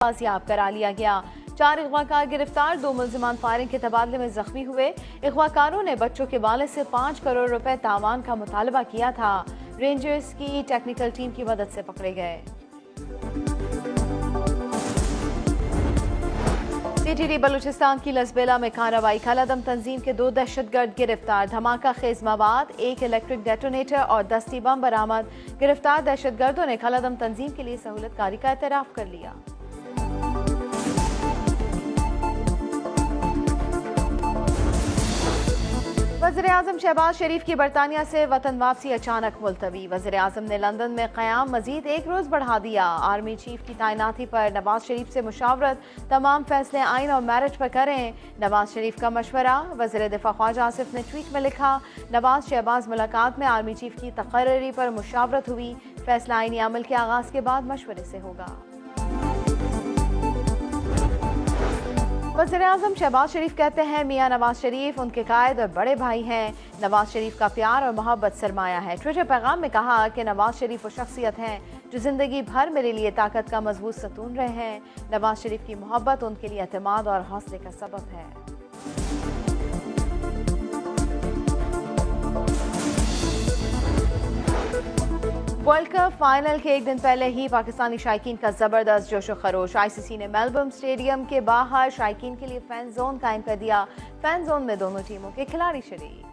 बाजियाब करा लिया गया। 4 अगवाकार गिरफ्तार, 2 मुल्जिमान फायरिंग के तबादले में जख्मी हुए। अगवाकारों ने बच्चों के वालिद से 5 करोड़ रुपए तावान का मुतालबा किया था। रेंजर्स की टेक्निकल टीम की मदद से पकड़े गए। सीटीडी बलूचिस्तान की लसबेला में कार्रवाई, कालादम तंजीम के 2 दहशतगर्द गिरफ्तार। धमाका खेज मवाद, 1 इलेक्ट्रिक डेटोनेटर और दस्ती बम बरामद। गिरफ्तार दहशतगर्दों ने कालादम तंजीम के लिए सहूलतकारी का एतराफ कर लिया। वज़ीर-ए-आज़म शहबाज शरीफ की बरतानिया से वतन वापसी अचानक मुलतवी। वज़ीर-ए-आज़म ने लंदन में क़याम मजीद 1 रोज़ बढ़ा दिया। आर्मी चीफ की तैनाती पर नवाज शरीफ से मुशावरत, तमाम फैसले आइन और मैरिज पर करें। नवाज शरीफ का मशवरा। वज़ीर दिफा ख्वाजा आसिफ ने ट्वीट में लिखा, नवाज शहबाज मुलाकात में आर्मी चीफ की तकर्री पर मुशावरत हुई। फैसला आइनी अमल के आगाज के बाद मशवरे से होगा। वज़ीर-ए-आज़म शहबाज शरीफ कहते हैं, मियां नवाज शरीफ उनके कायद और बड़े भाई हैं। नवाज शरीफ का प्यार और मोहब्बत सरमाया है। ट्विटर पैगाम में कहा कि नवाज शरीफ वो शख्सियत हैं जो जिंदगी भर मेरे लिए ताकत का मजबूत सतून रहे हैं। नवाज शरीफ की मोहब्बत उनके लिए एतमाद और हौसले का सबब है। वर्ल्ड कप फाइनल के एक दिन पहले ही पाकिस्तानी शायकीन का जबरदस्त जोशो खरोश। आईसीसी ने मेलबर्न स्टेडियम के बाहर शायकीन के लिए फैन जोन कायम कर दिया। फैन जोन में दोनों टीमों के खिलाड़ी शरीक।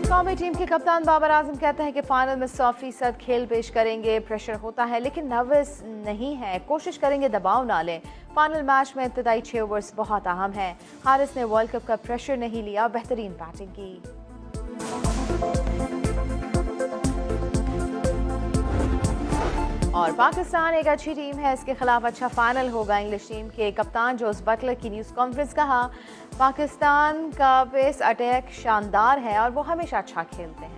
कौमी टीम के कप्तान बाबर आजम कहते हैं कि फाइनल में 100% खेल पेश करेंगे। प्रेशर होता है लेकिन नर्वस नहीं है, कोशिश करेंगे दबाव ना लें। फाइनल मैच में इब्तदाई 6 ओवर्स बहुत अहम है। हारिस ने वर्ल्ड कप का प्रेशर नहीं लिया, बेहतरीन बैटिंग की। और पाकिस्तान एक अच्छी टीम है, इसके खिलाफ अच्छा फाइनल होगा। इंग्लिश टीम के कप्तान जोस बटलर की न्यूज़ कॉन्फ्रेंस, कहा पाकिस्तान का पेस अटैक शानदार है और वो हमेशा अच्छा खेलते हैं।